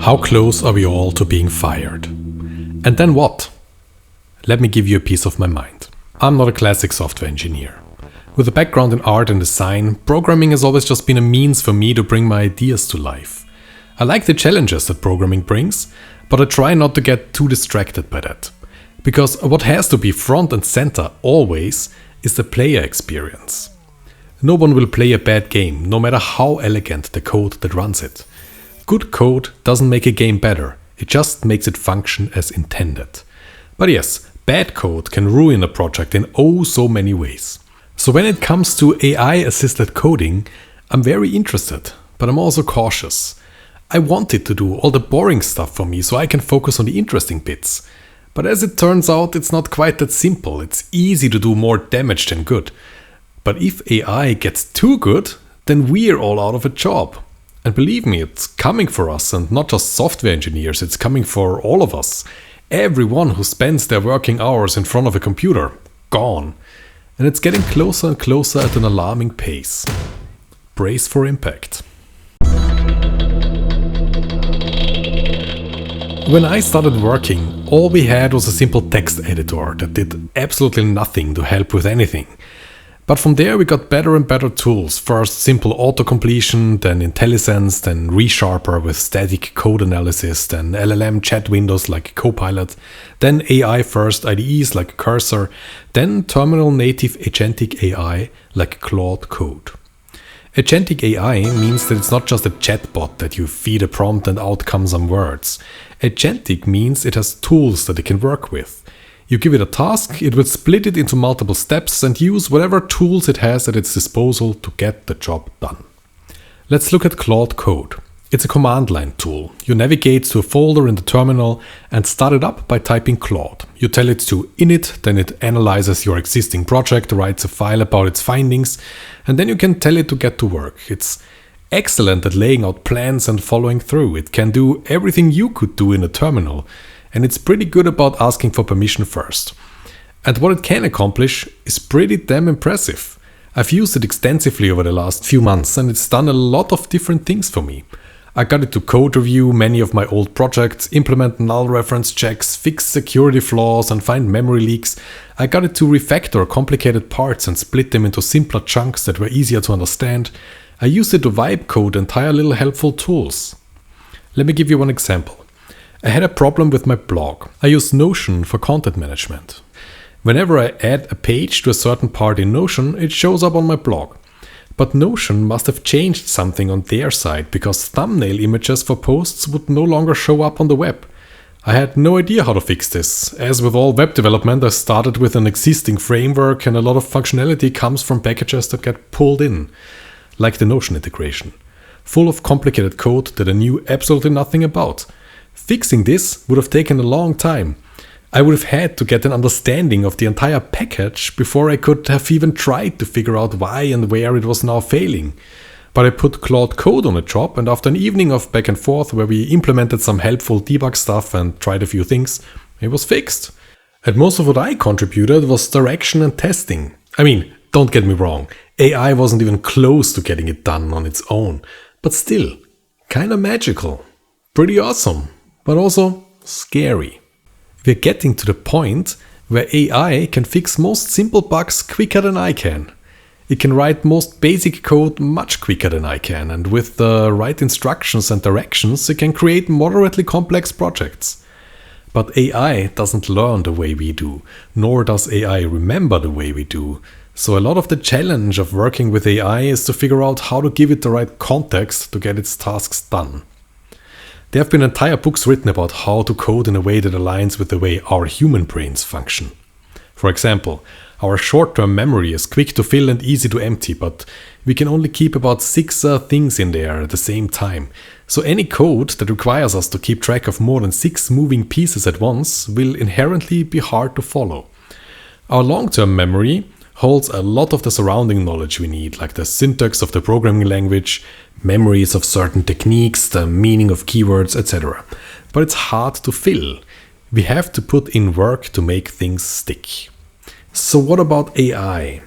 How close are we all to being fired? And then what? Let me give you a piece of my mind. I'm not a classic software engineer. With a background in art and design, programming has always just been a means for me to bring my ideas to life. I like the challenges that programming brings, but I try not to get too distracted by that. Because what has to be front and center always is the player experience. No one will play a bad game, no matter how elegant the code that runs it. Good code doesn't make a game better, it just makes it function as intended. But yes, bad code can ruin a project in oh so many ways. So when it comes to AI-assisted coding, I'm very interested, but I'm also cautious. I want it to do all the boring stuff for me so I can focus on the interesting bits. But as it turns out, it's not quite that simple. It's easy to do more damage than good. But if AI gets too good, then we're all out of a job. And believe me, it's coming for us, and not just software engineers, it's coming for all of us. Everyone who spends their working hours in front of a computer, gone. And it's getting closer and closer at an alarming pace. Brace for impact. When I started working, all we had was a simple text editor that did absolutely nothing to help with anything. But from there we got better and better tools. First simple auto-completion, then IntelliSense, then ReSharper with static code analysis, then LLM chat windows like Copilot, then AI-first IDEs like Cursor, then terminal-native agentic AI like Claude Code. Agentic AI means that it's not just a chatbot that you feed a prompt and out come some words. Agentic means it has tools that it can work with. You give it a task, it will split it into multiple steps and use whatever tools it has at its disposal to get the job done. Let's look at Claude Code. It's a command line tool. You navigate to a folder in the terminal and start it up by typing Claude. You tell it to init, then it analyzes your existing project, writes a file about its findings, and then you can tell it to get to work. It's excellent at laying out plans and following through. It can do everything you could do in a terminal. And it's pretty good about asking for permission first. And what it can accomplish is pretty damn impressive. I've used it extensively over the last few months and it's done a lot of different things for me. I got it to code review many of my old projects, implement null reference checks, fix security flaws and find memory leaks. I got it to refactor complicated parts and split them into simpler chunks that were easier to understand. I used it to vibe code entire little helpful tools. Let me give you one example. I had a problem with my blog. I use Notion for content management. Whenever I add a page to a certain part in Notion, it shows up on my blog. But Notion must have changed something on their side because thumbnail images for posts would no longer show up on the web. I had no idea how to fix this. As with all web development, I started with an existing framework and a lot of functionality comes from packages that get pulled in, like the Notion integration, full of complicated code that I knew absolutely nothing about. Fixing this would have taken a long time. I would have had to get an understanding of the entire package before I could have even tried to figure out why and where it was now failing. But I put Claude Code on a job and after an evening of back and forth where we implemented some helpful debug stuff and tried a few things, it was fixed. And most of what I contributed was direction and testing. I mean, don't get me wrong, AI wasn't even close to getting it done on its own. But still, kinda magical. Pretty awesome. But also scary. We're getting to the point where AI can fix most simple bugs quicker than I can. It can write most basic code much quicker than I can, and with the right instructions and directions, it can create moderately complex projects. But AI doesn't learn the way we do, nor does AI remember the way we do. So a lot of the challenge of working with AI is to figure out how to give it the right context to get its tasks done. There have been entire books written about how to code in a way that aligns with the way our human brains function. For example, our short-term memory is quick to fill and easy to empty, but we can only keep about 6 things in there at the same time. So any code that requires us to keep track of more than 6 moving pieces at once will inherently be hard to follow. Our long-term memory holds a lot of the surrounding knowledge we need, like the syntax of the programming language, memories of certain techniques, the meaning of keywords, etc. But it's hard to fill. We have to put in work to make things stick. So what about AI?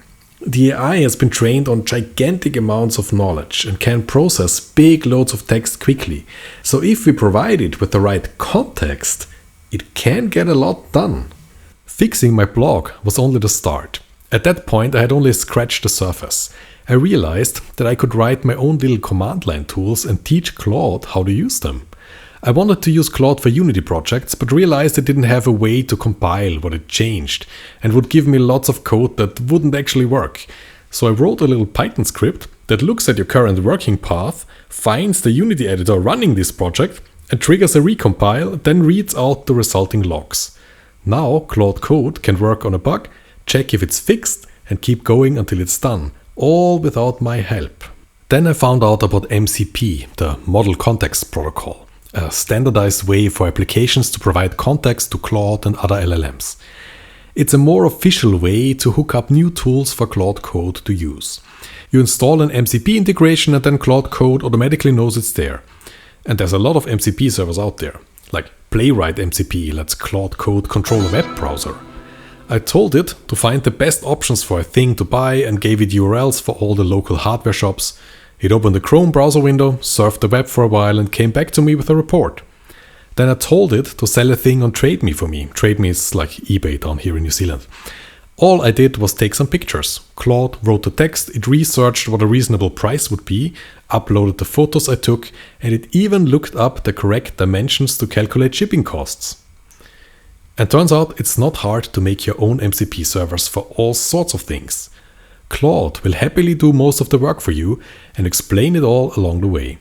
The AI has been trained on gigantic amounts of knowledge and can process big loads of text quickly. So if we provide it with the right context, it can get a lot done. Fixing my blog was only the start. At that point, I had only scratched the surface. I realized that I could write my own little command line tools and teach Claude how to use them. I wanted to use Claude for Unity projects, but realized it didn't have a way to compile what it changed and would give me lots of code that wouldn't actually work. So I wrote a little Python script that looks at your current working path, finds the Unity editor running this project, and triggers a recompile, then reads out the resulting logs. Now Claude Code can work on a bug, check if it's fixed, and keep going until it's done, all without my help. Then I found out about MCP, the Model Context Protocol, a standardized way for applications to provide context to Claude and other LLMs. It's a more official way to hook up new tools for Claude Code to use. You install an MCP integration and then Claude Code automatically knows it's there. And there's a lot of MCP servers out there, like Playwright MCP lets Claude Code control a web browser. I told it to find the best options for a thing to buy and gave it URLs for all the local hardware shops. It opened the Chrome browser window, surfed the web for a while and came back to me with a report. Then I told it to sell a thing on TradeMe for me. TradeMe is like eBay down here in New Zealand. All I did was take some pictures. Claude wrote the text, it researched what a reasonable price would be, uploaded the photos I took, and it even looked up the correct dimensions to calculate shipping costs. And turns out it's not hard to make your own MCP servers for all sorts of things. Claude will happily do most of the work for you and explain it all along the way.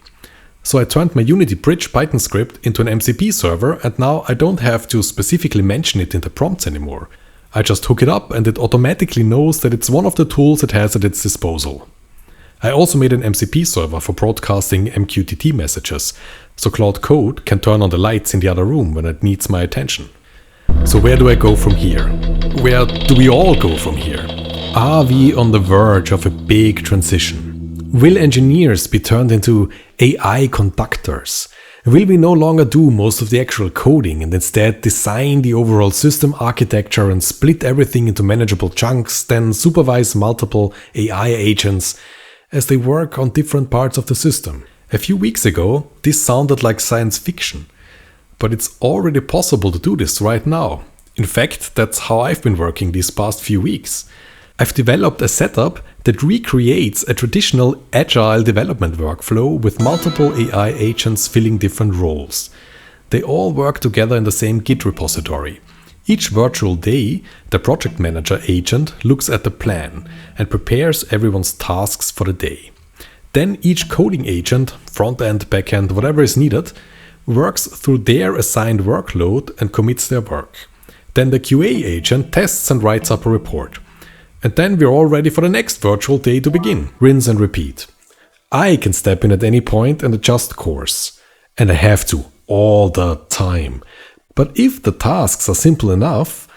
So I turned my Unity Bridge Python script into an MCP server, and now I don't have to specifically mention it in the prompts anymore. I just hook it up and it automatically knows that it's one of the tools it has at its disposal. I also made an MCP server for broadcasting MQTT messages, so Claude Code can turn on the lights in the other room when it needs my attention. So where do I go from here? Where do we all go from here? Are we on the verge of a big transition? Will engineers be turned into AI conductors? Will we no longer do most of the actual coding and instead design the overall system architecture and split everything into manageable chunks, then supervise multiple AI agents as they work on different parts of the system? A few weeks ago, this sounded like science fiction, but it's already possible to do this right now. In fact, that's how I've been working these past few weeks. I've developed a setup that recreates a traditional agile development workflow with multiple AI agents filling different roles. They all work together in the same Git repository. Each virtual day, the project manager agent looks at the plan and prepares everyone's tasks for the day. Then each coding agent, front-end, back-end, whatever is needed, works through their assigned workload and commits their work. Then the QA agent tests and writes up a report. And then we're all ready for the next virtual day to begin. Rinse and repeat. I can step in at any point and adjust course. And I have to, all the time. But if the tasks are simple enough,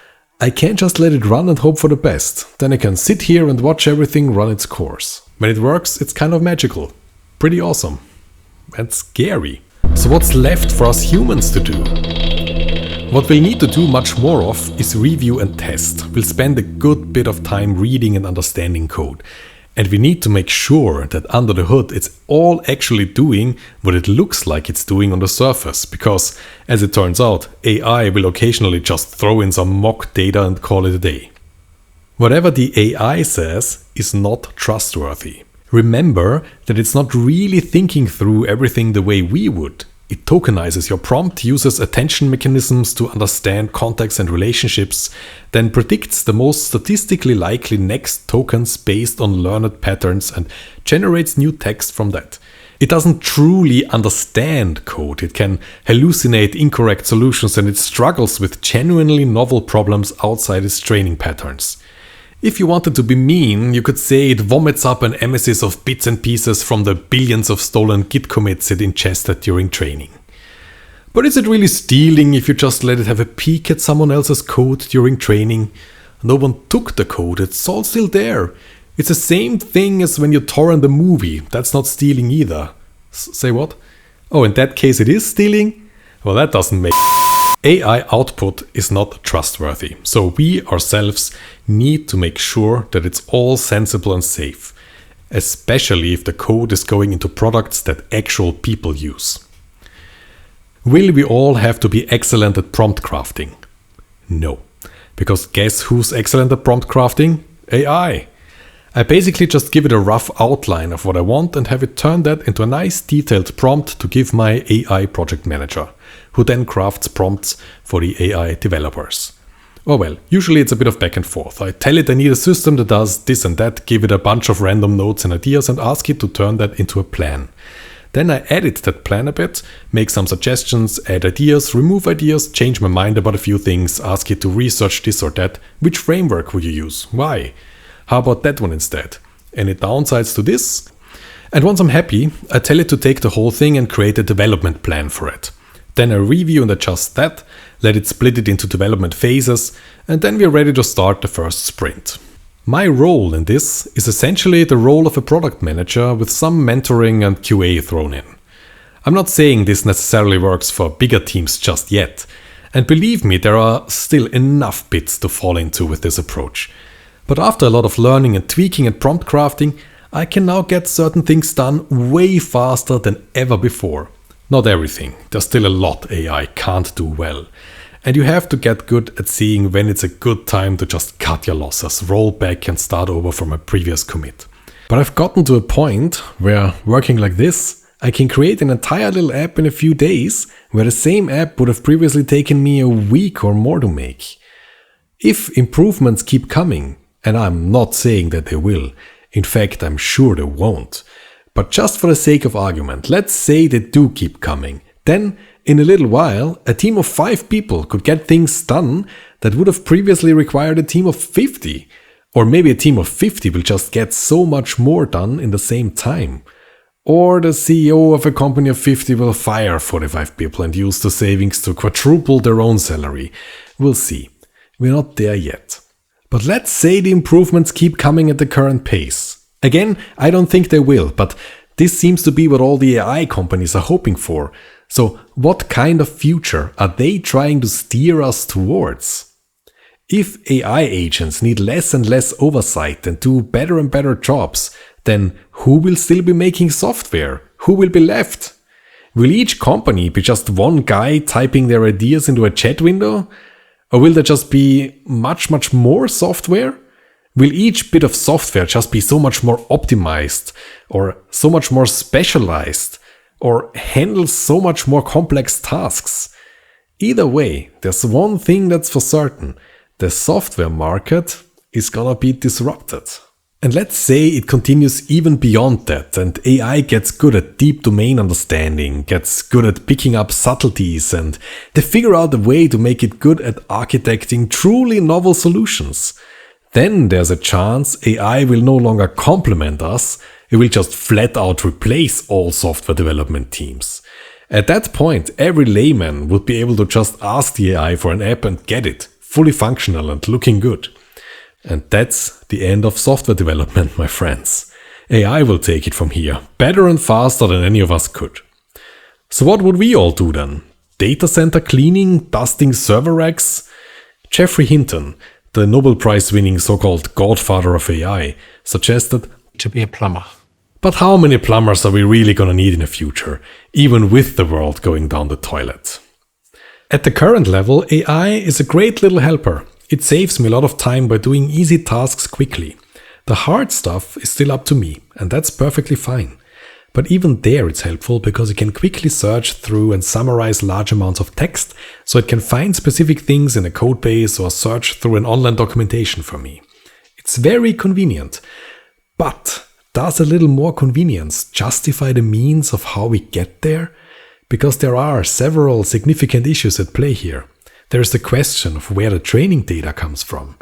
I can't just let it run and hope for the best. Then I can sit here and watch everything run its course. When it works, it's kind of magical. Pretty awesome. And scary. So what's left for us humans to do? What we'll need to do much more of is review and test. We'll spend a good bit of time reading and understanding code. And we need to make sure that under the hood it's all actually doing what it looks like it's doing on the surface. Because, as it turns out, AI will occasionally just throw in some mock data and call it a day. Whatever the AI says is not trustworthy. Remember that it's not really thinking through everything the way we would. It tokenizes your prompt, uses attention mechanisms to understand context and relationships, then predicts the most statistically likely next tokens based on learned patterns and generates new text from that. It doesn't truly understand code. It can hallucinate incorrect solutions and it struggles with genuinely novel problems outside its training patterns. If you wanted to be mean, you could say it vomits up an emesis of bits and pieces from the billions of stolen Git commits it ingested during training. But is it really stealing if you just let it have a peek at someone else's code during training? No one took the code, it's all still there. It's the same thing as when you torrent a movie, that's not stealing either. Say what? Oh, in that case it is stealing? Well, that doesn't make AI output is not trustworthy, so we ourselves need to make sure that it's all sensible and safe, especially if the code is going into products that actual people use. Will we all have to be excellent at prompt crafting? No, because guess who's excellent at prompt crafting? AI. I basically just give it a rough outline of what I want and have it turn that into a nice detailed prompt to give my AI project manager, who then crafts prompts for the AI developers. Oh well, usually it's a bit of back and forth. I tell it I need a system that does this and that, give it a bunch of random notes and ideas and ask it to turn that into a plan. Then I edit that plan a bit, make some suggestions, add ideas, remove ideas, change my mind about a few things, ask it to research this or that. Which framework would you use? Why? How about that one instead? Any downsides to this? And once I'm happy, I tell it to take the whole thing and create a development plan for it. Then I review and adjust that, let it split it into development phases, and then we're ready to start the first sprint. My role in this is essentially the role of a product manager with some mentoring and QA thrown in. I'm not saying this necessarily works for bigger teams just yet, and believe me, there are still enough bits to fall into with this approach. But after a lot of learning and tweaking and prompt crafting, I can now get certain things done way faster than ever before. Not everything, there's still a lot AI can't do well. And you have to get good at seeing when it's a good time to just cut your losses, roll back and start over from a previous commit. But I've gotten to a point where, working like this, I can create an entire little app in a few days, where the same app would have previously taken me a week or more to make. If improvements keep coming, and I'm not saying that they will, in fact I'm sure they won't, but just for the sake of argument, let's say they do keep coming, then in a little while, a team of 5 people could get things done that would have previously required a team of 50. Or maybe a team of 50 will just get so much more done in the same time. Or the CEO of a company of 50 will fire 45 people and use the savings to quadruple their own salary. We'll see. We're not there yet. But let's say the improvements keep coming at the current pace. Again, I don't think they will, but this seems to be what all the AI companies are hoping for. So what kind of future are they trying to steer us towards? If AI agents need less and less oversight and do better and better jobs, then who will still be making software? Who will be left? Will each company be just one guy typing their ideas into a chat window? Or will there just be much more software? Will each bit of software just be so much more optimized or so much more specialized or handle so much more complex tasks? Either way, there's one thing that's for certain. The software market is gonna be disrupted. And let's say it continues even beyond that and AI gets good at deep domain understanding, gets good at picking up subtleties, and they figure out a way to make it good at architecting truly novel solutions. Then there's a chance AI will no longer complement us, it will just flat out replace all software development teams. At that point, every layman would be able to just ask the AI for an app and get it, fully functional and looking good. And that's the end of software development, my friends. AI will take it from here, better and faster than any of us could. So what would we all do then? Data center cleaning, dusting server racks? Geoffrey Hinton, the Nobel Prize-winning so-called godfather of AI, suggested to be a plumber. But how many plumbers are we really gonna need in the future, even with the world going down the toilet? At the current level, AI is a great little helper. It saves me a lot of time by doing easy tasks quickly. The hard stuff is still up to me, and that's perfectly fine. But even there it's helpful because it can quickly search through and summarize large amounts of text, so it can find specific things in a codebase or search through an online documentation for me. It's very convenient. But does a little more convenience justify the means of how we get there? Because there are several significant issues at play here. There is the question of where the training data comes from.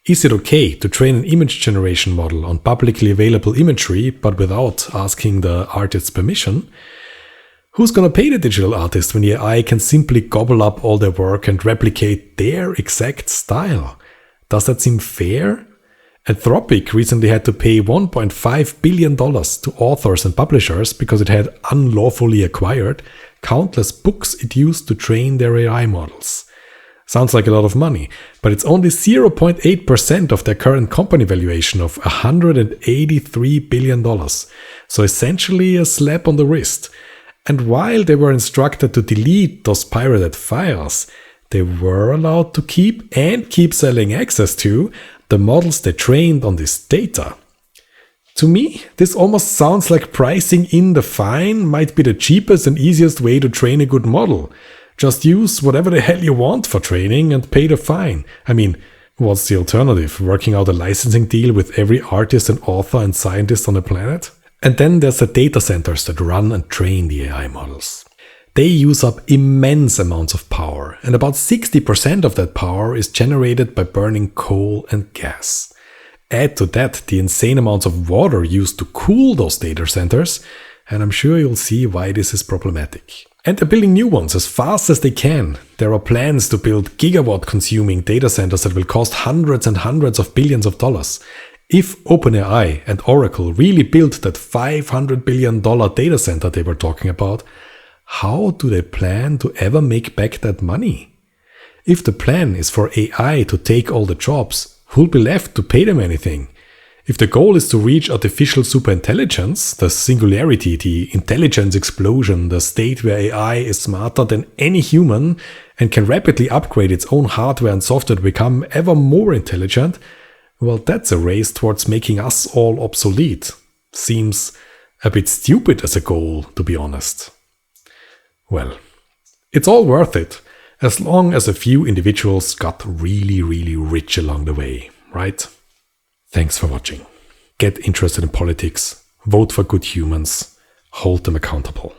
Is it okay to train an image generation model on publicly available imagery but without asking the artist's permission? Who's gonna pay the digital artist when the AI can simply gobble up all their work and replicate their exact style? Does that seem fair? Anthropic recently had to pay $1.5 billion to authors and publishers because it had unlawfully acquired countless books it used to train their AI models. Sounds like a lot of money, but it's only 0.8% of their current company valuation of $183 billion. So essentially a slap on the wrist. And while they were instructed to delete those pirated files, they were allowed to keep selling access to the models they trained on this data. To me, this almost sounds like pricing in the fine might be the cheapest and easiest way to train a good model. Just use whatever the hell you want for training and pay the fine. I mean, what's the alternative? Working out a licensing deal with every artist and author and scientist on the planet? And then there's the data centers that run and train the AI models. They use up immense amounts of power, and about 60% of that power is generated by burning coal and gas. Add to that the insane amounts of water used to cool those data centers, and I'm sure you'll see why this is problematic. And they're building new ones as fast as they can. There are plans to build gigawatt-consuming data centers that will cost hundreds and hundreds of billions of dollars. If OpenAI and Oracle really built that $500 billion data center they were talking about, how do they plan to ever make back that money? If the plan is for AI to take all the jobs, who'll be left to pay them anything? If the goal is to reach artificial superintelligence, the singularity, the intelligence explosion, the state where AI is smarter than any human and can rapidly upgrade its own hardware and software to become ever more intelligent, well, that's a race towards making us all obsolete. Seems a bit stupid as a goal, to be honest. Well, it's all worth it, as long as a few individuals got really, really rich along the way, right? Thanks for watching. Get interested in politics, vote for good humans, hold them accountable.